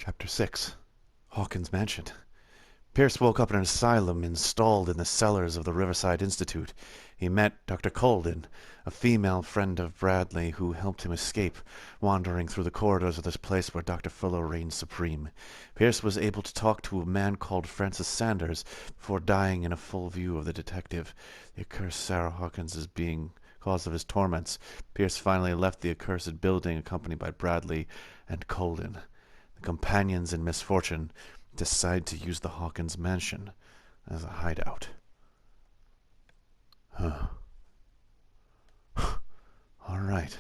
Chapter 6. Hawkins' Mansion. Pierce woke up in an asylum installed in the cellars of the Riverside Institute. He met Dr. Colden, a female friend of Bradley who helped him escape, wandering through the corridors of this place where Dr. Fuller reigned supreme. Pierce was able to talk to a man called Francis Sanders before dying in a full view of the detective. The accursed Sarah Hawkins is being cause of his torments. Pierce finally left the accursed building accompanied by Bradley and Colden. The companions in misfortune decide to use the Hawkins mansion as a hideout. Huh. All right.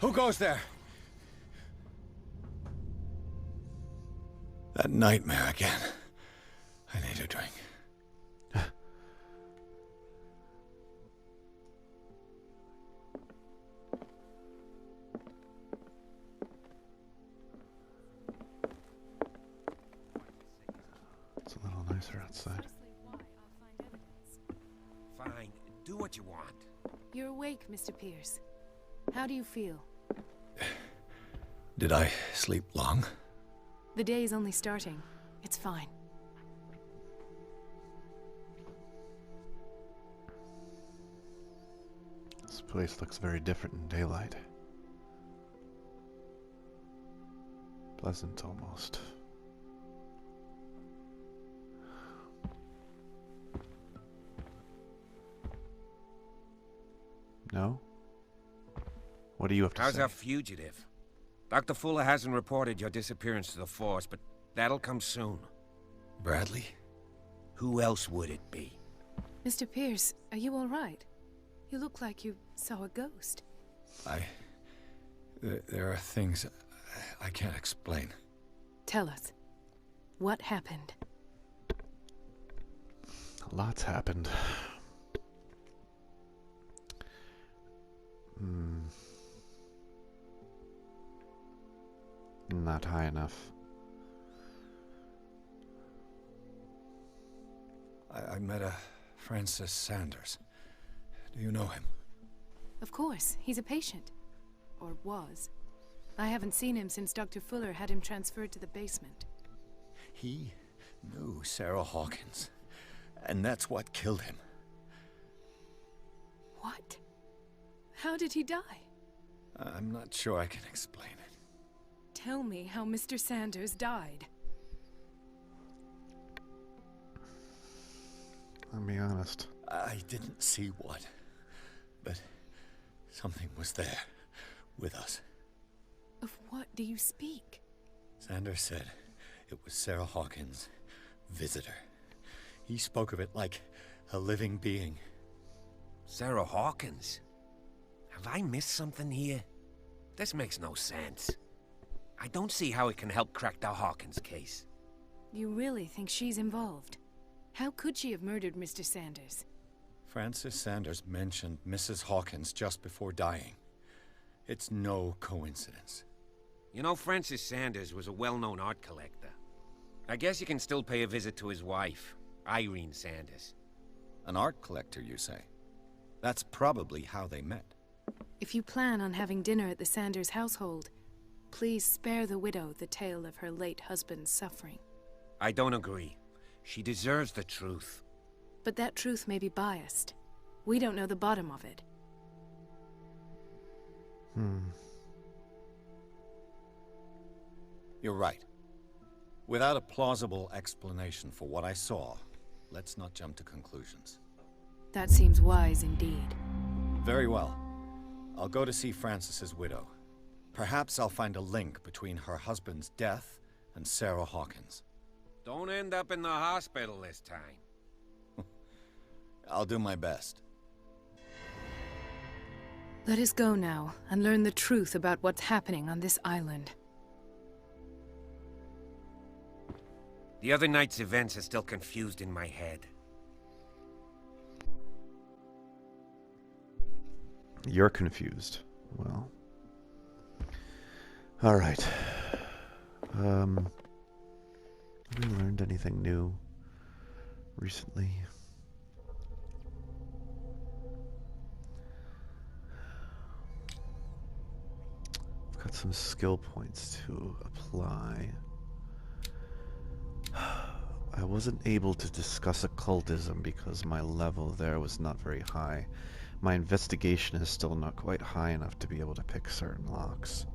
Who goes there? That nightmare again. I need a drink. It's a little nicer outside. Fine. Do what you want. You're awake, Mr. Pierce. How do you feel? Did I sleep long? The day's only starting. It's fine. This place looks very different in daylight. Pleasant, almost. No? What do you have to How's say? our fugitive? Dr. Fuller hasn't reported your disappearance to the force, but that'll come soon. Bradley? Who else would it be? Mr. Pierce, are you all right? You look like you saw a ghost. There are things I can't explain. Tell us. What happened? Lots happened. Not high enough. I met a Francis Sanders. Do you know him? Of course, he's a patient. Or was. I haven't seen him since Dr. Fuller had him transferred to the basement. He knew Sarah Hawkins, and that's what killed him. What? How did he die? I'm not sure I can explain it. Tell me how Mr. Sanders died. I'll be honest. I didn't see what, but something was there, with us. Of what do you speak? Sanders said it was Sarah Hawkins' visitor. He spoke of it like a living being. Sarah Hawkins? Have I missed something here? This makes no sense. I don't see how it can help crack the Hawkins case. You really think she's involved? How could she have murdered Mr. Sanders? Francis Sanders mentioned Mrs. Hawkins just before dying. It's no coincidence. You know, Francis Sanders was a well-known art collector. I guess you can still pay a visit to his wife, Irene Sanders. An art collector, you say? That's probably how they met. If you plan on having dinner at the Sanders household, please spare the widow the tale of her late husband's suffering. I don't agree. She deserves the truth. But that truth may be biased. We don't know the bottom of it. You're right. Without a plausible explanation for what I saw, let's not jump to conclusions. That seems wise indeed. Very well. I'll go to see Francis's widow. Perhaps I'll find a link between her husband's death and Sarah Hawkins. Don't end up in the hospital this time. I'll do my best. Let us go now and learn the truth about what's happening on this island. The other night's events are still confused in my head. You're confused. Well, All right. Have we learned anything new recently? I've got some skill points to apply. I wasn't able to discuss occultism because my level there was not very high. My investigation is still not quite high enough to be able to pick certain locks.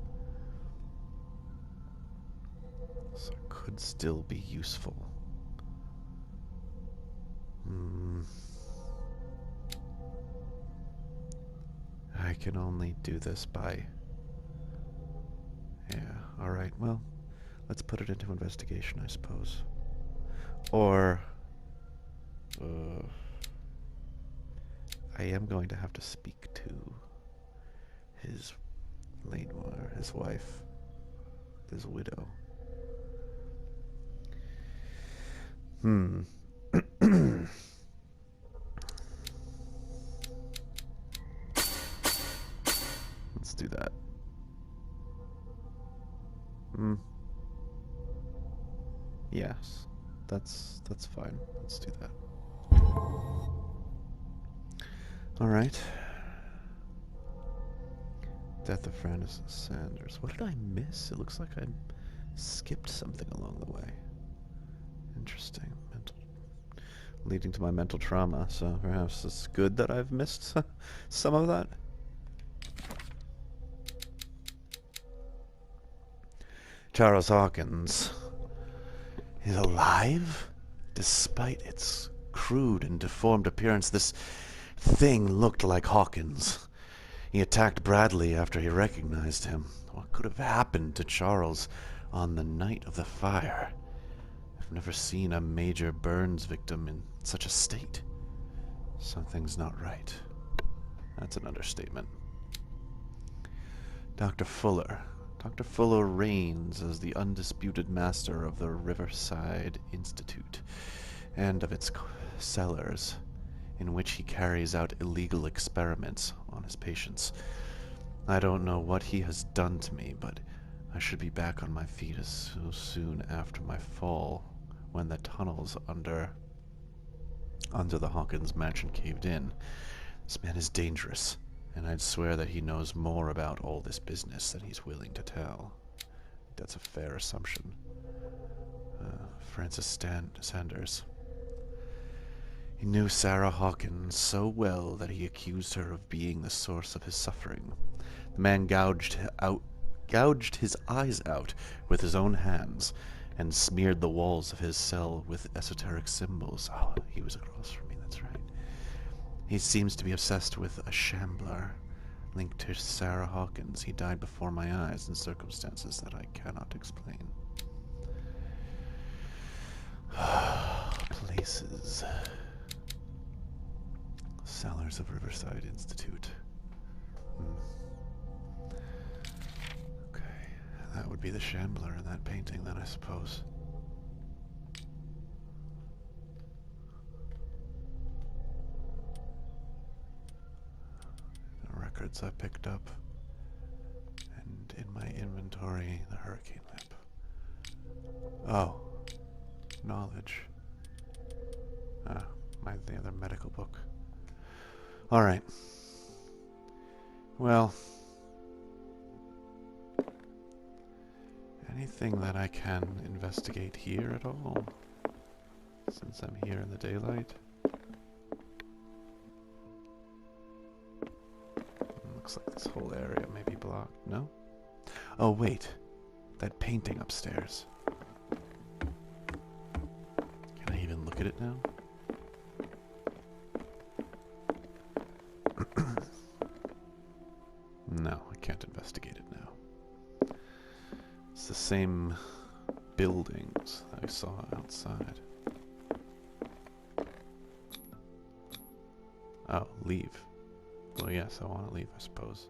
So it could still be useful. I can only do this by... Yeah, alright, well, let's put it into investigation, I suppose. Or... I am going to have to speak to his his wife, his widow. Let's do that. Yes, that's fine. Let's do that. All right. Death of Francis Sanders. What did I miss? It looks like I skipped something along the way. Interesting. Leading to my mental trauma, so perhaps it's good that I've missed some of that. Sarah Hawkins is alive? Despite its crude and deformed appearance, this thing looked like Hawkins. He attacked Bradley after he recognized him. What could have happened to Charles on the night of the fire? I've never seen a major burns victim in such a state. Something's not right. That's an understatement. Dr. Fuller. Dr. Fuller reigns as the undisputed master of the Riverside Institute and of its cellars, in which he carries out illegal experiments on his patients. I don't know what he has done to me, but I should be back on my feet as soon after my fall, when the tunnels under the Hawkins mansion caved in. This man is dangerous, and I'd swear that he knows more about all this business than he's willing to tell. That's a fair assumption. Francis Sanders. He knew Sarah Hawkins so well that he accused her of being the source of his suffering. The man gouged his eyes out with his own hands and smeared the walls of his cell with esoteric symbols. Oh, he was across from me, that's right. He seems to be obsessed with a Shambler linked to Sarah Hawkins. He died before my eyes in circumstances that I cannot explain. Places. Cellars of Riverside Institute. Okay, that would be the Shambler in that painting then, I suppose. The records I picked up. And in my inventory, the hurricane lamp. Oh. Knowledge. The other medical book. Alright. Well. Anything that I can investigate here at all? Since I'm here in the daylight? Looks like this whole area may be blocked. No? Oh, wait. That painting upstairs. Can I even look at it now? No, I can't investigate it now. It's the same buildings that I saw outside. Oh, leave. Well, yes, I want to leave, I suppose.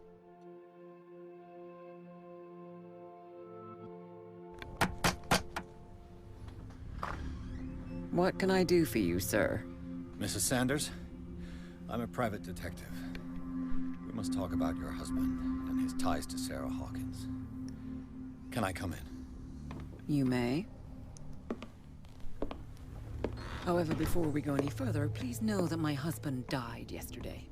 What can I do for you, sir? Mrs. Sanders, I'm a private detective. We must talk about your husband and his ties to Sarah Hawkins. Can I come in? You may. However, before we go any further, please know that my husband died yesterday.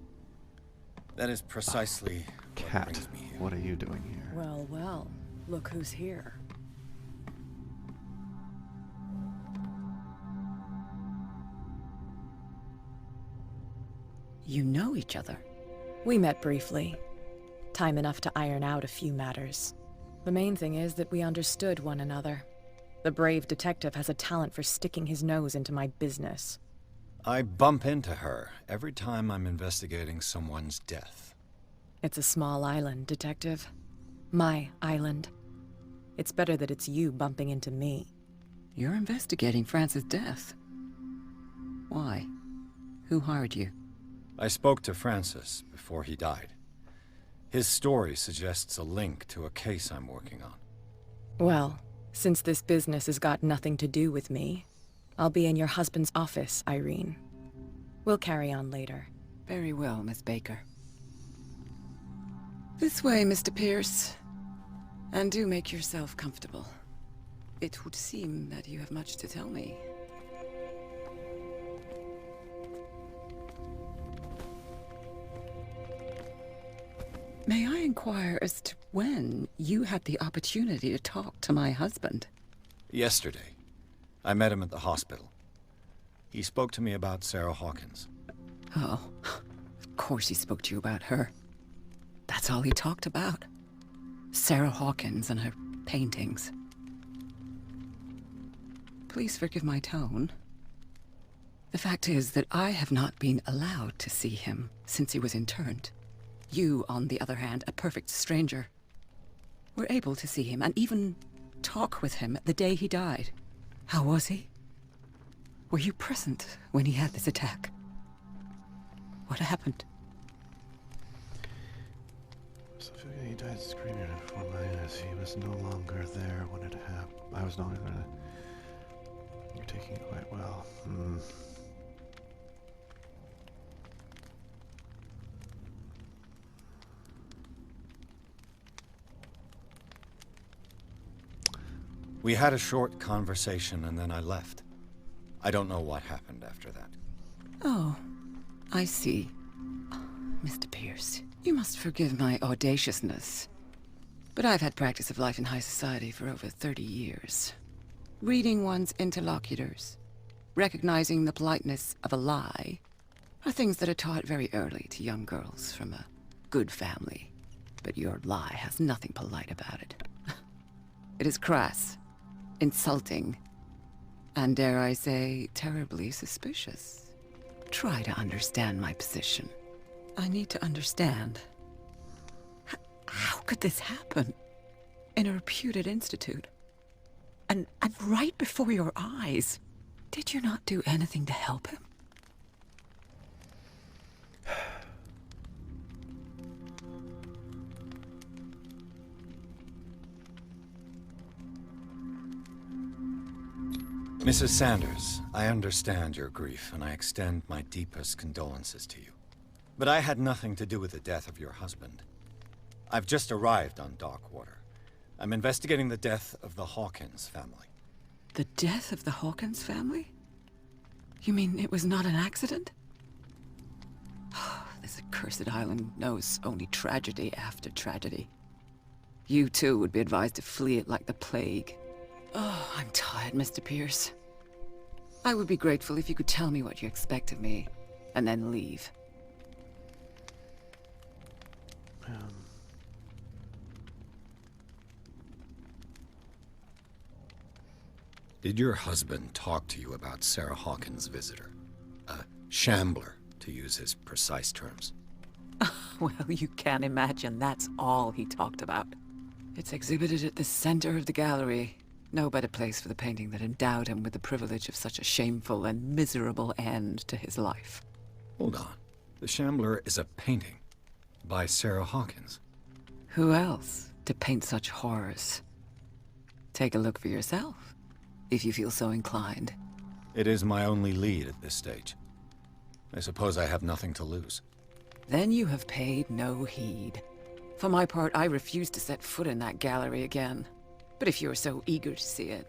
That is precisely what Cat, brings me here. what are you doing here? Well, well, look who's here. You know each other. We met briefly. Time enough to iron out a few matters. The main thing is that we understood one another. The brave detective has a talent for sticking his nose into my business. I bump into her every time I'm investigating someone's death. It's a small island, Detective. My island. It's better that it's you bumping into me. You're investigating Francis' death. Why? Who hired you? I spoke to Francis before he died. His story suggests a link to a case I'm working on. Well, since this business has got nothing to do with me, I'll be in your husband's office, Irene. We'll carry on later. Very well, Miss Baker. This way, Mr. Pierce. And do make yourself comfortable. It would seem that you have much to tell me. May I inquire as to when you had the opportunity to talk to my husband? Yesterday, I met him at the hospital. He spoke to me about Sarah Hawkins. Oh, of course he spoke to you about her. That's all he talked about. Sarah Hawkins and her paintings. Please forgive my tone. The fact is that I have not been allowed to see him since he was interned. You, on the other hand, a perfect stranger, were able to see him and even talk with him the day he died. How was he? Were you present when he had this attack? What happened? So he died screaming right before my eyes. He was no longer there when it happened. I was no longer there. You're taking it quite well. We had a short conversation and then I left. I don't know what happened after that. Oh, I see. Mr. Pierce, you must forgive my audaciousness, but I've had practice of life in high society for over 30 years. Reading one's interlocutors, recognizing the politeness of a lie, are things that are taught very early to young girls from a good family. But your lie has nothing polite about it. It is crass, insulting, and dare I say, terribly suspicious. Try to understand my position. I need to understand. How could this happen? In a reputed institute? And right before your eyes? Did you not do anything to help him? Mrs. Sanders, I understand your grief, and I extend my deepest condolences to you. But I had nothing to do with the death of your husband. I've just arrived on Darkwater. I'm investigating the death of the Hawkins family. The death of the Hawkins family? You mean it was not an accident? This accursed island knows only tragedy after tragedy. You too would be advised to flee it like the plague. Oh, I'm tired, Mr. Pierce. I would be grateful if you could tell me what you expect of me, and then leave. Did your husband talk to you about Sarah Hawkins' visitor? A Shambler, to use his precise terms. Well, you can imagine that's all he talked about. It's exhibited at the center of the gallery. No better place for the painting that endowed him with the privilege of such a shameful and miserable end to his life. Hold on. The Shambler is a painting by Sarah Hawkins. Who else to paint such horrors? Take a look for yourself, if you feel so inclined. It is my only lead at this stage. I suppose I have nothing to lose. Then you have paid no heed. For my part, I refuse to set foot in that gallery again. But if you're so eager to see it...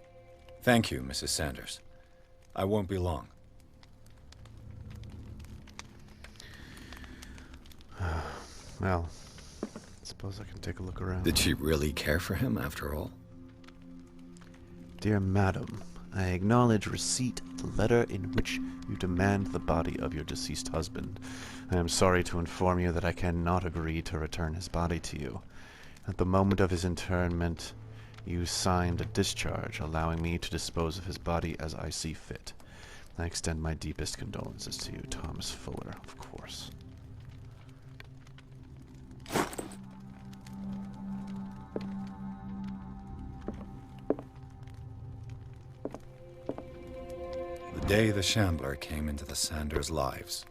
Thank you, Mrs. Sanders. I won't be long. Well, suppose I can take a look around. Did she really care for him, after all? Dear Madam, I acknowledge receipt of the letter in which you demand the body of your deceased husband. I am sorry to inform you that I cannot agree to return his body to you. At the moment of his interment, you signed a discharge allowing me to dispose of his body as I see fit. I extend my deepest condolences to you, Thomas Fuller, of course. The day the Shambler came into the Sanders' lives.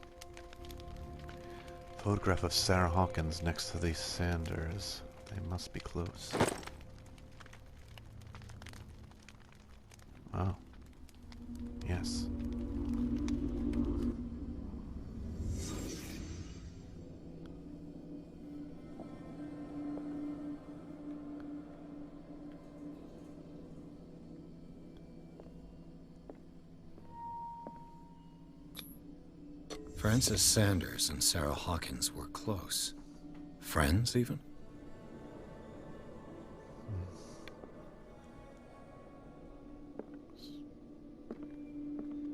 Photograph of Sarah Hawkins next to the Sanders. They must be close. Oh. Yes. Francis Sanders and Sarah Hawkins were close. Friends, even?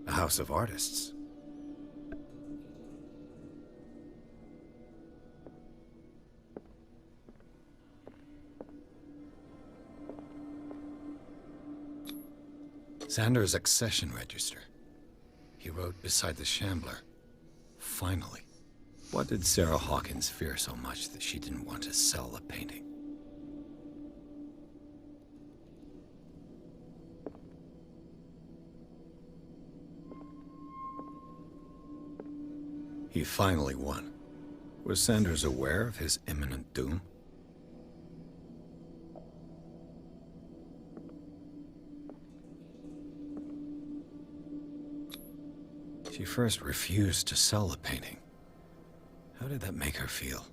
A house of artists. Sanders' accession register. He wrote beside the Shambler. Finally. What did Sarah Hawkins fear so much that she didn't want to sell the painting? He finally won. Was Sanders aware of his imminent doom? She first refused to sell the painting. How did that make her feel?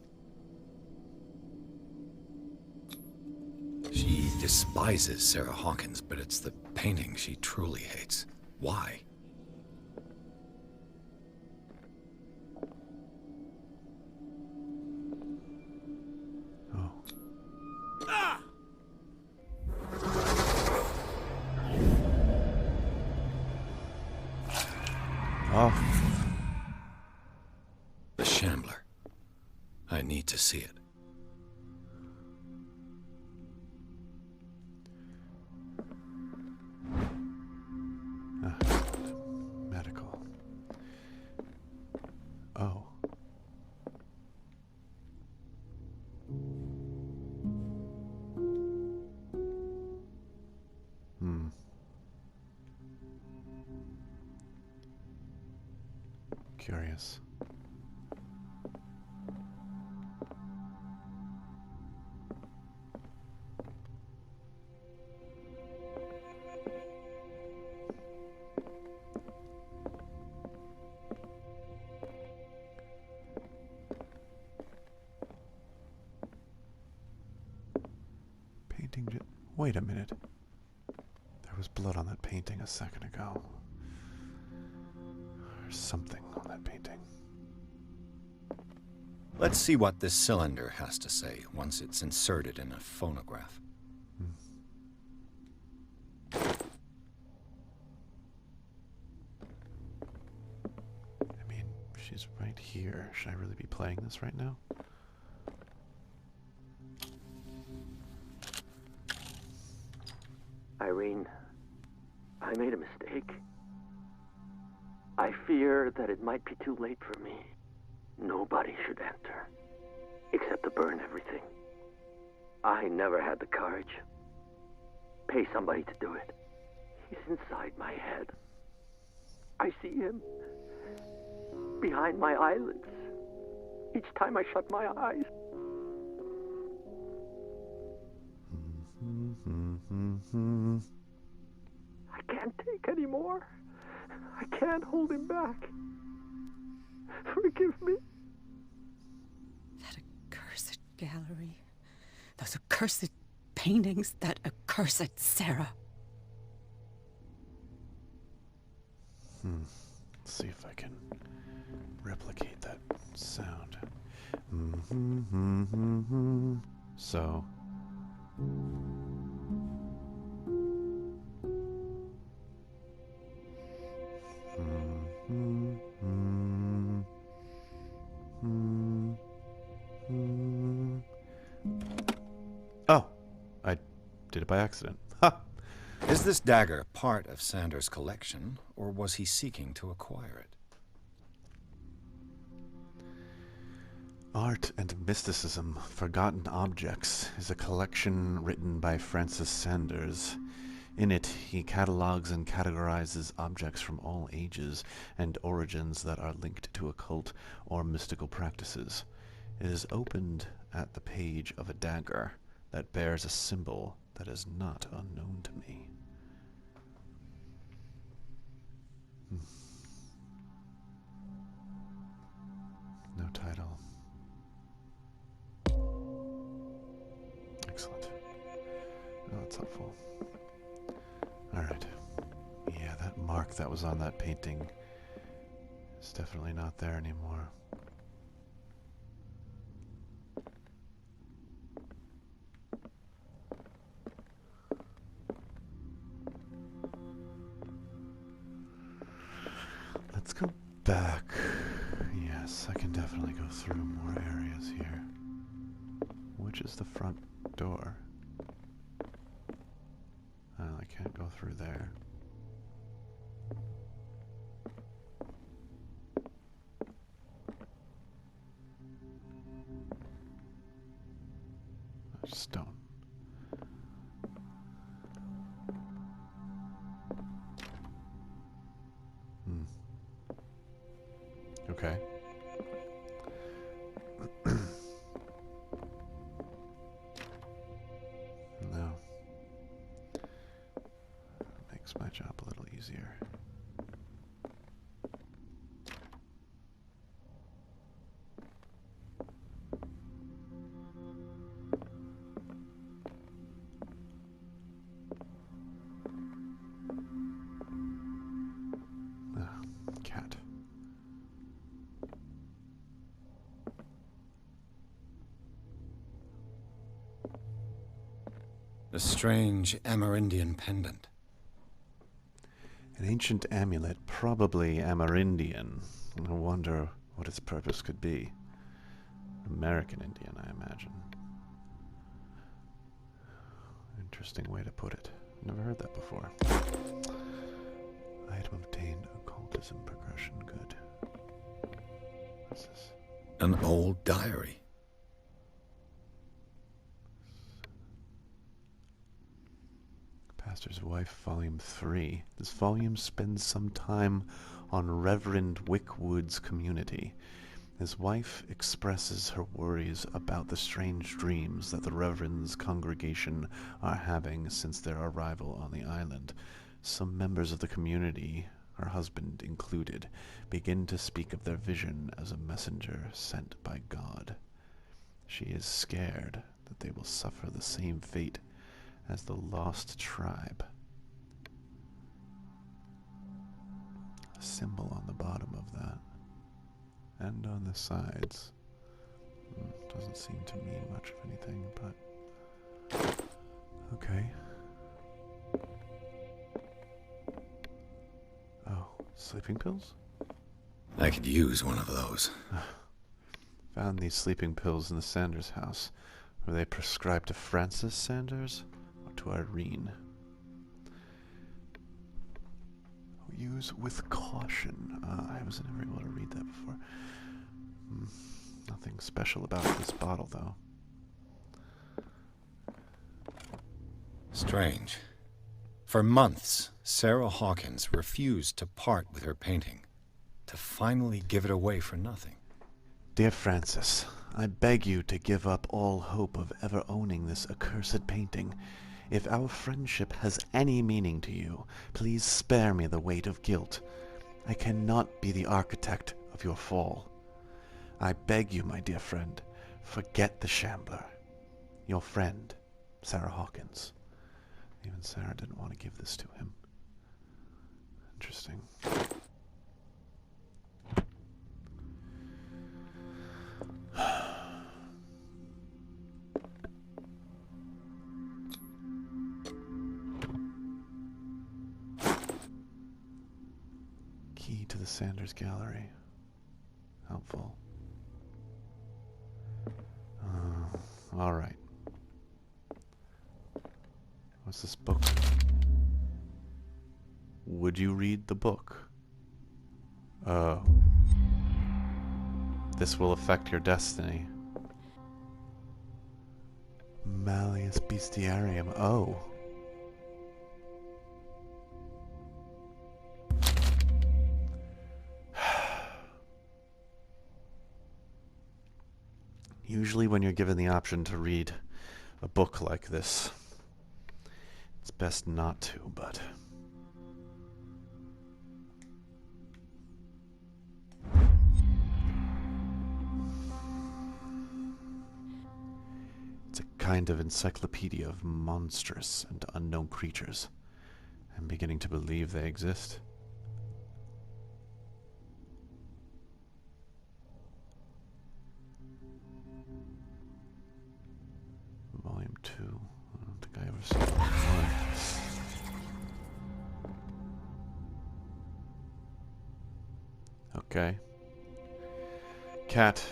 She despises Sarah Hawkins, but it's the painting she truly hates. Why? Oh. Oh. The Shambler. I need to see it. Medical. Oh. Curious. Wait a minute. There was blood on that painting a second ago. There's something on that painting. Let's see what this cylinder has to say once it's inserted in a phonograph. I mean, she's right here. Should I really be playing this right now? Irene, I made a mistake. I fear that it might be too late for me. Nobody should enter, except to burn everything. I never had the courage. Pay somebody to do it. He's inside my head. I see him behind my eyelids each time I shut my eyes. I can't take any more. I can't hold him back. Forgive me. That accursed gallery. Those accursed paintings, that accursed Sarah. Let's see if I can replicate that sound. So. Oh, I did it by accident. Ha! Is this dagger part of Sanders' collection, or was he seeking to acquire it? Art and Mysticism, Forgotten Objects is a collection written by Francis Sanders. In it, he catalogs and categorizes objects from all ages and origins that are linked to occult or mystical practices. It is opened at the page of a dagger that bears a symbol that is not unknown to me. No title. Excellent. Oh, that's helpful. Alright. Yeah, that mark that was on that painting is definitely not there anymore. Let's go back. Yes, I can definitely go through more areas here. Which is the front door? Oh, I can't go through there. Stone. Okay. No. Makes my job a little easier. Cat. A strange Amerindian pendant. An ancient amulet, probably Amerindian. I wonder what its purpose could be. American Indian, I imagine. Interesting way to put it. Never heard that before. Item obtained, occultism progression, good. What's this? An old diary. Pastor's Wife, Volume 3. This volume spends some time on Reverend Wickwood's community. His wife expresses her worries about the strange dreams that the Reverend's congregation are having since their arrival on the island. Some members of the community, her husband included, begin to speak of their vision as a messenger sent by God. She is scared that they will suffer the same fate as the lost tribe. A symbol on the bottom of that. And on the sides. Doesn't seem to mean much of anything, but... Okay. Oh, sleeping pills? I could use one of those. Found these sleeping pills in the Sanders house. Were they prescribed to Francis Sanders? To Irene. Use with caution. I was never able to read that before. Nothing special about this bottle, though. Strange. For months, Sarah Hawkins refused to part with her painting, to finally give it away for nothing. Dear Francis, I beg you to give up all hope of ever owning this accursed painting. If our friendship has any meaning to you, please spare me the weight of guilt. I cannot be the architect of your fall. I beg you, my dear friend, forget the Shambler. Your friend, Sarah Hawkins. Even Sarah didn't want to give this to him. Interesting. Key to the Sanders Gallery. Helpful. All right. What's this book? Would you read the book? Oh. This will affect your destiny. Malleus Bestiarium. Oh. Usually when you're given the option to read a book like this, it's best not to, but... It's a kind of encyclopedia of monstrous and unknown creatures. I'm beginning to believe they exist. Volume 2. I don't think I ever saw Volume 1. Okay. Cat.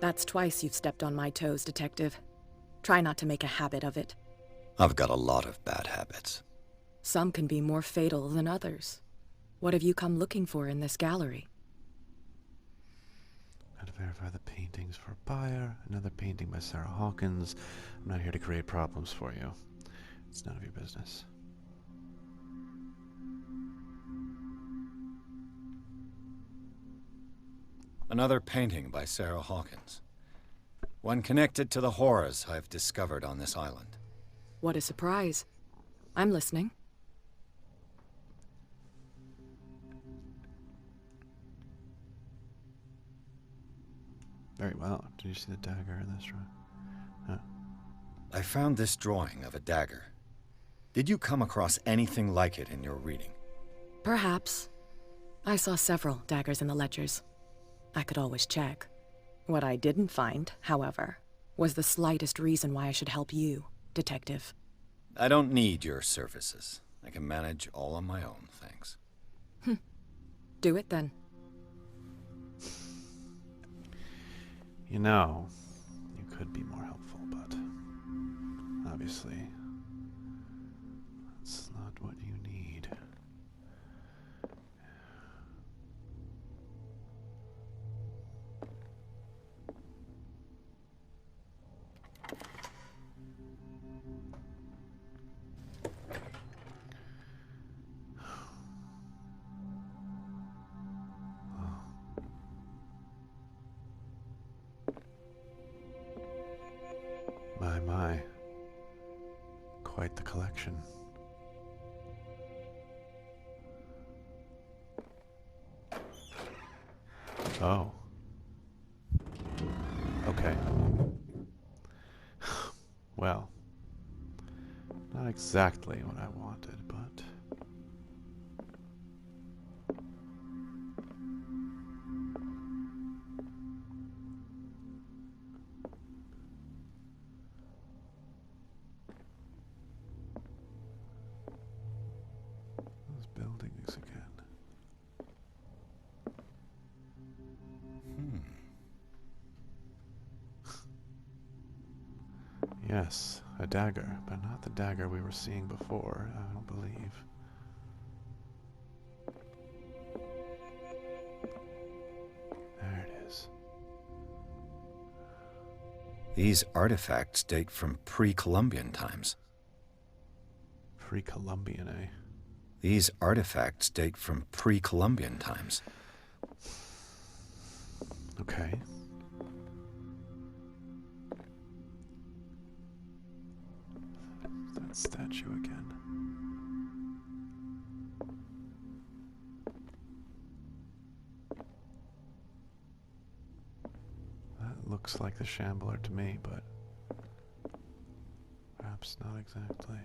That's twice you've stepped on my toes, Detective. Try not to make a habit of it. I've got a lot of bad habits. Some can be more fatal than others. What have you come looking for in this gallery? Gotta verify the paintings for a buyer. Another painting by Sarah Hawkins. I'm not here to create problems for you. It's none of your business. Another painting by Sarah Hawkins. One connected to the horrors I've discovered on this island. What a surprise. I'm listening. Very well. Did you see the dagger in this room? No. I found this drawing of a dagger. Did you come across anything like it in your reading? Perhaps. I saw several daggers in the ledgers. I could always check. What I didn't find, however, was the slightest reason why I should help you, Detective. I don't need your services. I can manage all on my own, thanks. Do it then. You know, you could be more helpful, but obviously, that's not what you need. My. Quite the collection. Oh. Okay. Well, not exactly what I wanted, but... buildings again. Yes, a dagger, but not the dagger we were seeing before, I don't believe. There it is. These artifacts date from pre-Columbian times. Pre-Columbian, eh? These artifacts date from pre-Columbian times. Okay. That statue again. That looks like the Shambler to me, but perhaps Perhaps not exactly.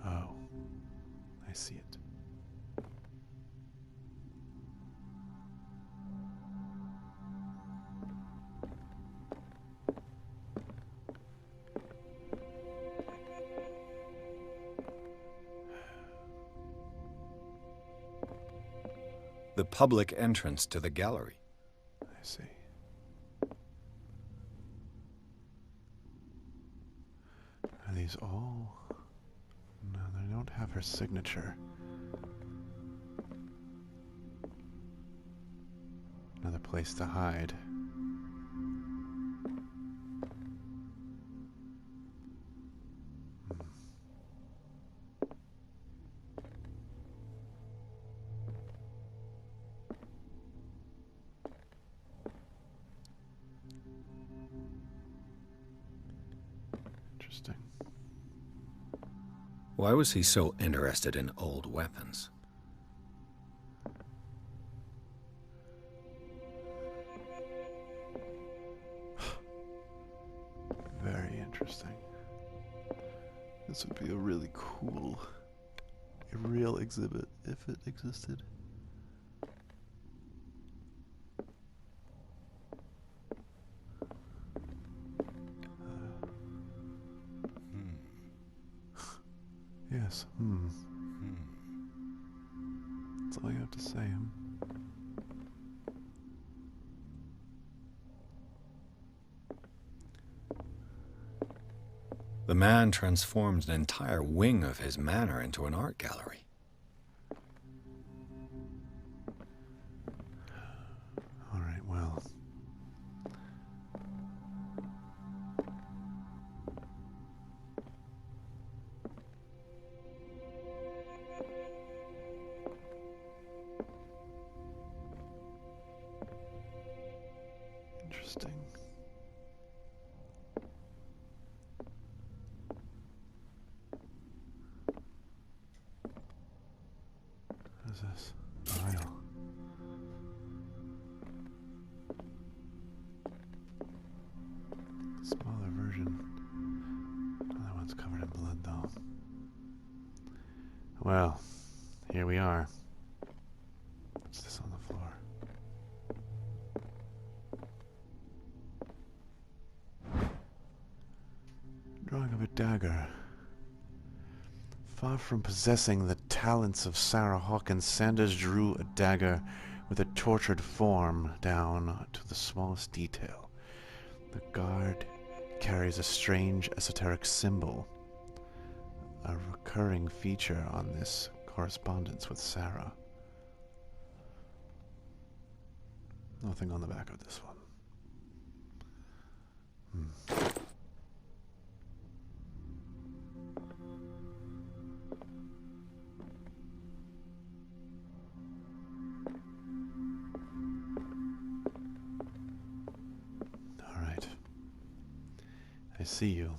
Oh, I see it. The public entrance to the gallery. I see. Are these all? No, they don't have her signature. Another place to hide. Interesting. Why was he so interested in old weapons? Very interesting. This would be a really cool, a real exhibit if it existed. Yes, That's all you have to say, The man transformed an entire wing of his manor into an art gallery. All right, well. Interesting. What is this? Vial. Smaller version. Other one's covered in blood, though. Well, here we are. What's this on the floor? Drawing of a dagger. Far from possessing the talents of Sarah Hawkins, Sanders drew a dagger with a tortured form down to the smallest detail. The guard carries a strange esoteric symbol, a recurring feature on this correspondence with Sarah. Nothing on the back of this one. All right. I see you.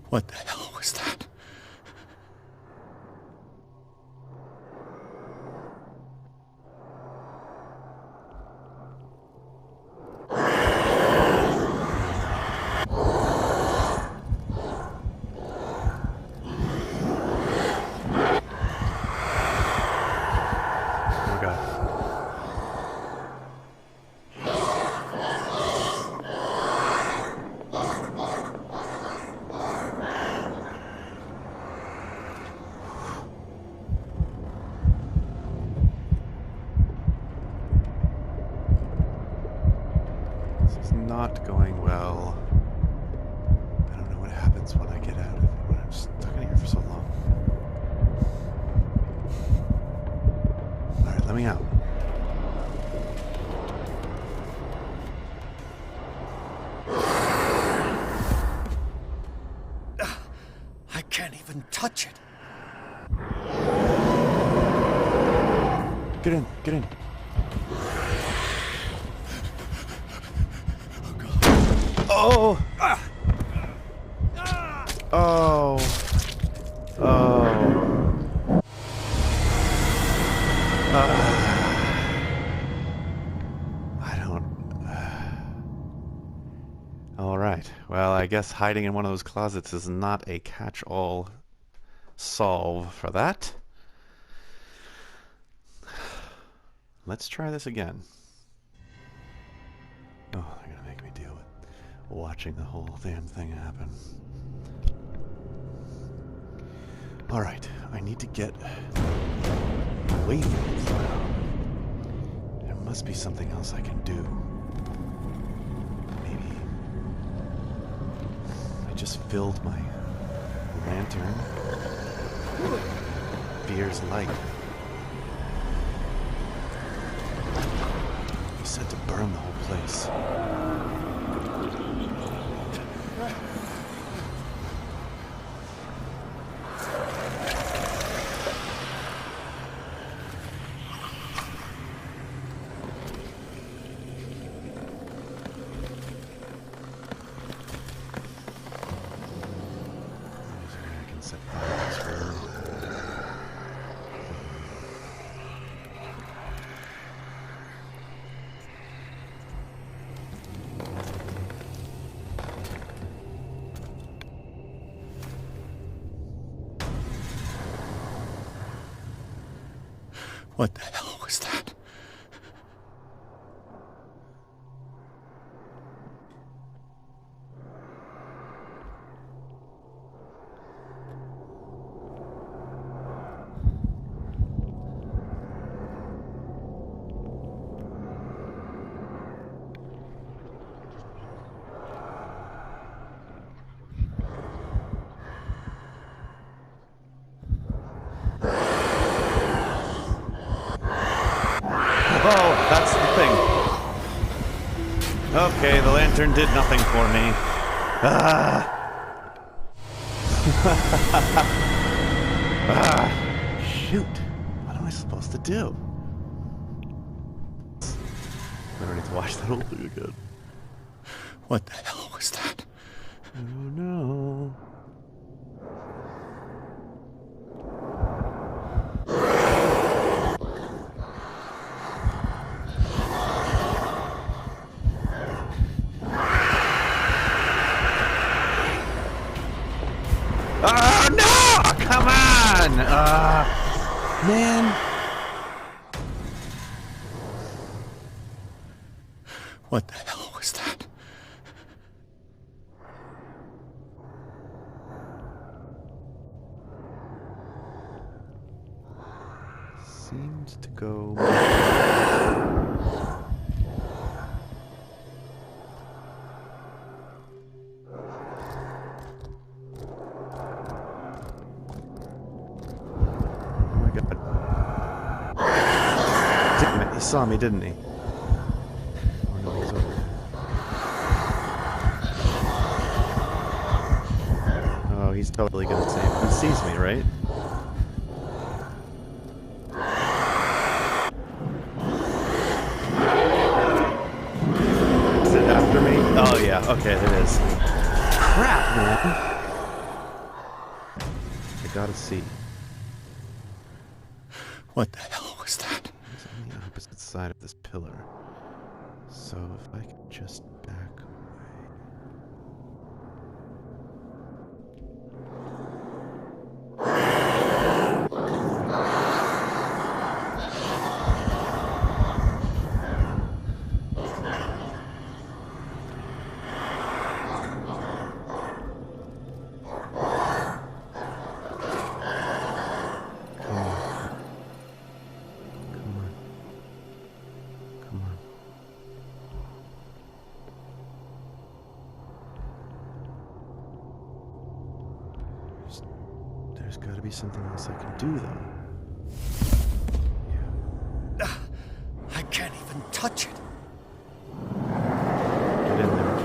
What the hell was that? It's not going well. I don't know what happens when I get out of it, when I'm stuck in here for so long. Alright, let me out. I can't even touch it. Get in, get in. Oh! Oh! Oh! I don't... Alright, well, I guess hiding in one of those closets is not a catch-all solve for that. Let's try this again. Oh, they're gonna make me deal with watching the whole damn thing happen. Alright, I need to get away from the cloud. There must be something else I can do. Maybe I just filled my lantern with Fear's light. He said to burn the whole place. I can set fire to this room. What the hell was that? Oh, that's the thing. Okay, the lantern did nothing for me. Ah. Ah. Shoot. What am I supposed to do? I don't need to watch that whole thing again. What the hell was that? Oh no. Oh no! Come on! Man. What the hell was that? Seems to go. Oh my god. Damn it, he saw me, didn't he? Oh no, he's over there. Oh, he's totally gonna save me. He sees me, right? Is it after me? Oh yeah, okay, it is. Crap, man! I gotta see. What the hell was that? It's on the opposite side of this pillar. So if I could just back away. Come on. There's gotta be something else I can do, though. I can't even touch it. Get in there.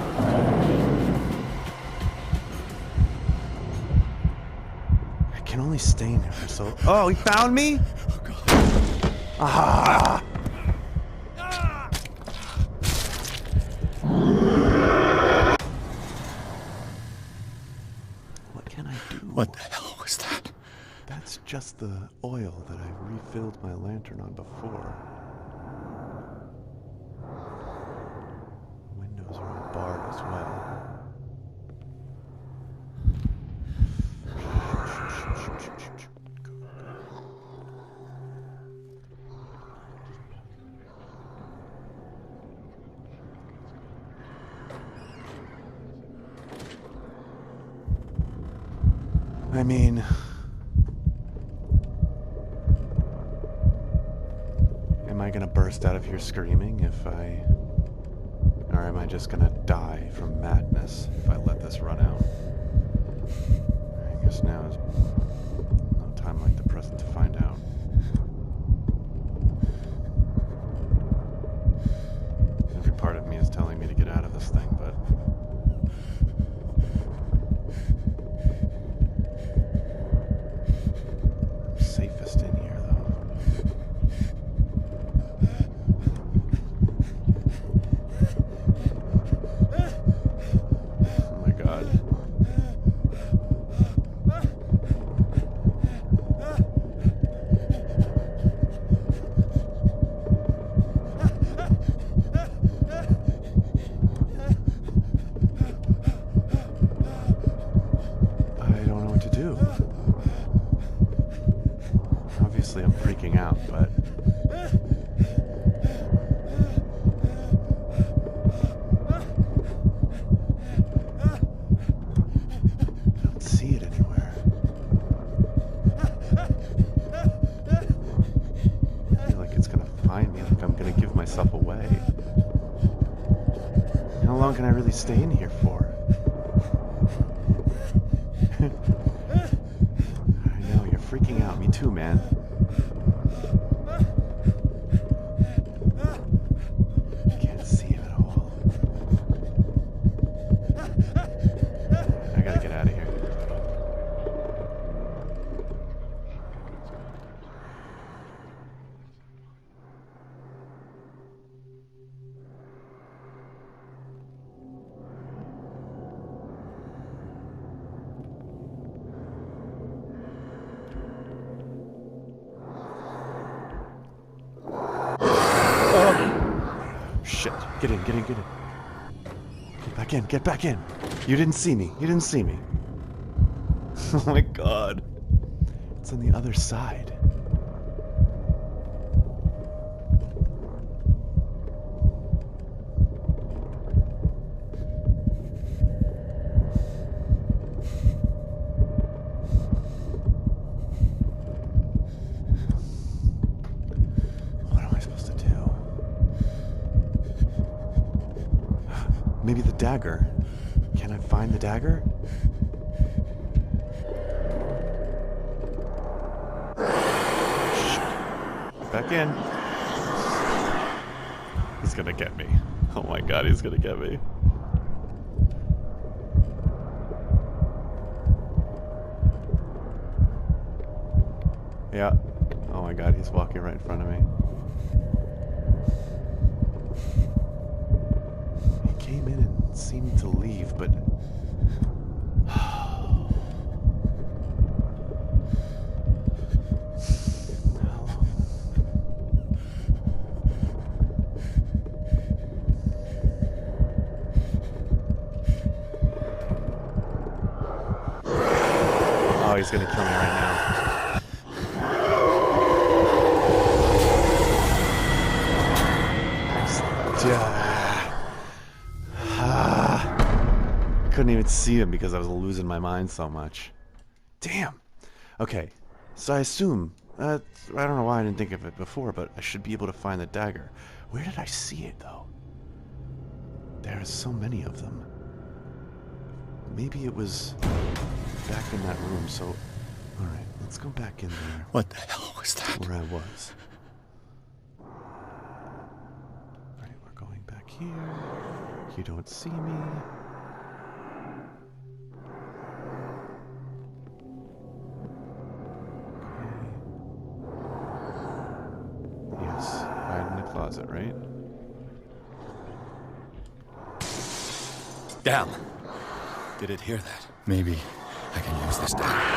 I can only stay in there for so... Oh, he found me? Oh, God. Ah! What can I do? What the hell was that? That's just the oil that I refilled my lantern on before. Windows are all barred as well. I mean... Am I gonna burst out of here screaming if I... Or am I just gonna die from madness if I let this run out? I guess now is no time like the present to find out. Every part of me is telling me to get out of this thing, but... I'm safest in here, though. Oh my God. I don't know what to do. Obviously, I'm freaking out, but... I don't see it anywhere. I feel like it's gonna find me, like I'm gonna give myself away. How long can I really stay in here for? I know, you're freaking out. Me too, man. I can't see him at all. I gotta get out of here. Shit. Get in, get in, get in. Get back in, get back in. You didn't see me. You didn't see me. Oh my God. It's on the other side. What am I supposed to do? Maybe the dagger. Can I find the dagger? Shit. Back in. He's gonna get me. Oh my God, he's gonna get me. Yeah. Oh my God, he's walking right in front of me. He came in and seemed to leave, but... Oh, he's gonna kill me right now. Couldn't even see him because I was losing my mind so much. Damn. Okay, so I assume, I don't know why I didn't think of it before, but I should be able to find the dagger. Where did I see it, though? There are so many of them. Maybe it was back in that room, so Alright, let's go back in there. What the hell was that? Where I was. Alright, we're going back here. You don't see me. Okay. Yes, hide in the closet, right? Damn! Did it hear that? Maybe I can use this dagger.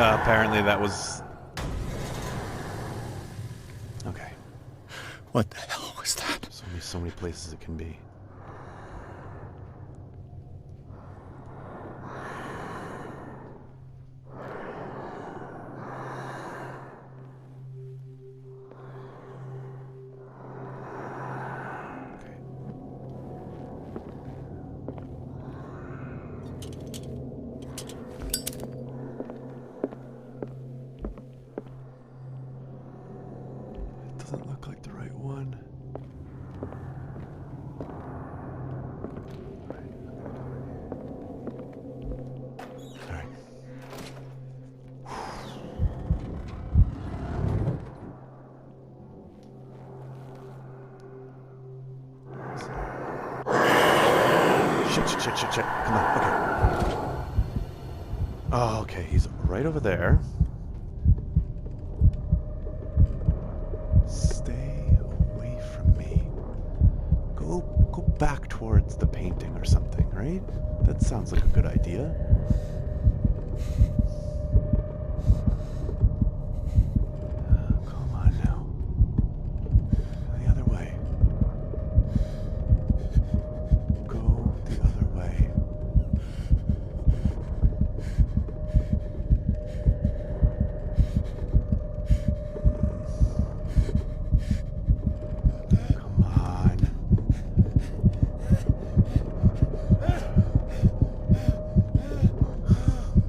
Apparently that was... Okay. What the hell was that? There's only so many places it can be. Doesn't look like the right one. Alright. Shit. Come on, okay. Oh, okay, he's right over there. Go back towards the painting or something, right? That sounds like a good idea. Come on now. The other way. Go the other way. Come on.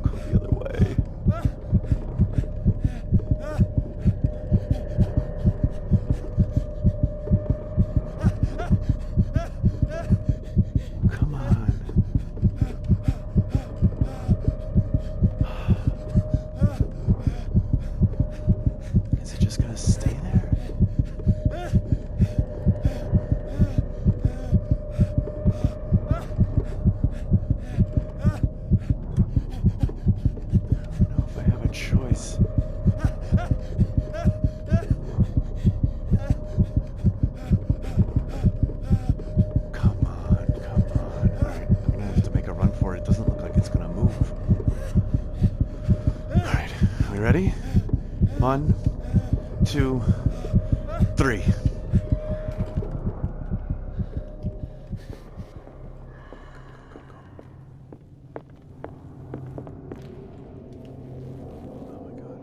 Go the other way. Come on. Is it just gonna stay there? I don't know if I have a choice. Come on. Alright, I'm gonna have to make a run for it. It doesn't look like it's gonna move. Alright, are we ready? 1, 2, 3. Oh my god.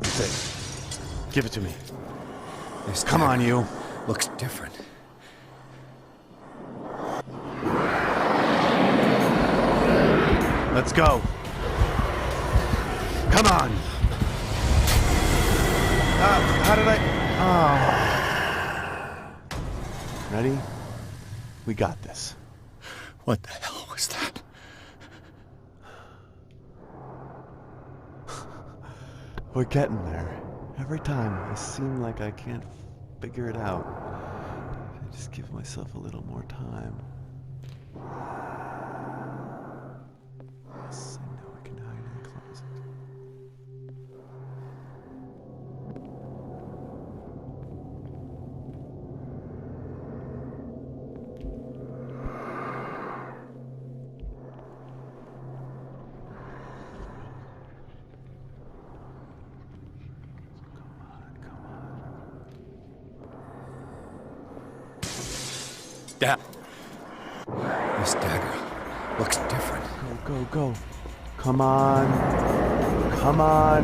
That's it. Give it to me. This Come on, dagger you. looks different. Let's go. Come on. How did I... Oh. Ready? We got this. What the hell was that? We're getting there. Every time I seem like I can't figure it out. I just give myself a little more time. Yes, I know I can hide in the closet. Damn. This dagger looks different. Go. Come on. Come on.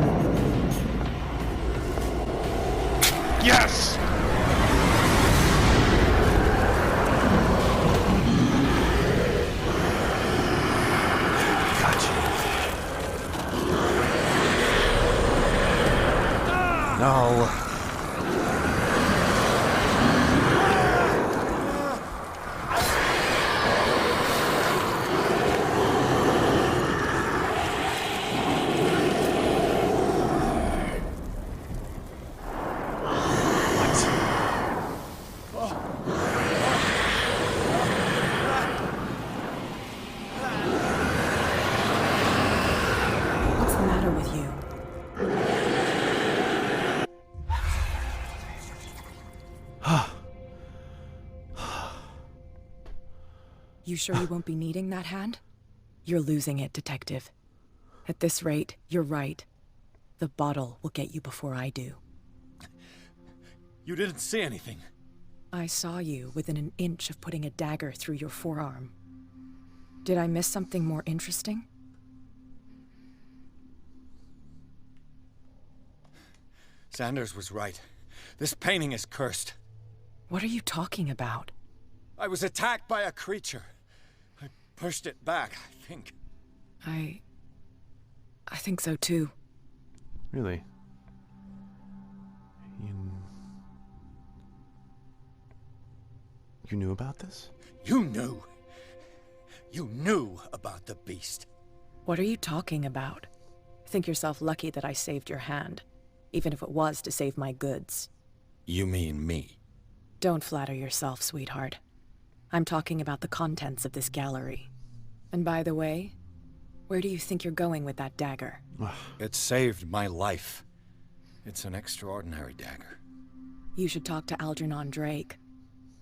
Yes! Gotcha. No. What's the matter with you? You sure you won't be needing that hand? You're losing it, Detective. At this rate, you're right. The bottle will get you before I do. You didn't see anything. I saw you within an inch of putting a dagger through your forearm. Did I miss something more interesting? Sanders was right. This painting is cursed. What are you talking about? I was attacked by a creature. I pushed it back, I think. I think so too. Really? You knew about this? You knew. You knew about the beast. What are you talking about? Think yourself lucky that I saved your hand, even if it was to save my goods. You mean me? Don't flatter yourself, sweetheart. I'm talking about the contents of this gallery. And by the way, where do you think you're going with that dagger? It saved my life. It's an extraordinary dagger. You should talk to Algernon Drake.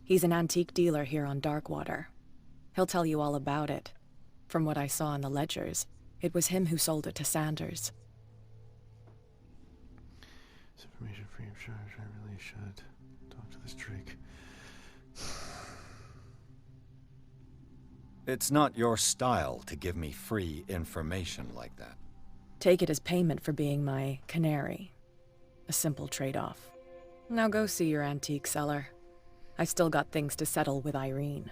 He's an antique dealer here on Darkwater. He'll tell you all about it. From what I saw in the ledgers, it was him who sold it to Sanders. This information free of charge. I really should talk to this Drake. It's not your style to give me free information like that. Take it as payment for being my canary. A simple trade-off. Now go see your antique seller. I still got things to settle with Irene.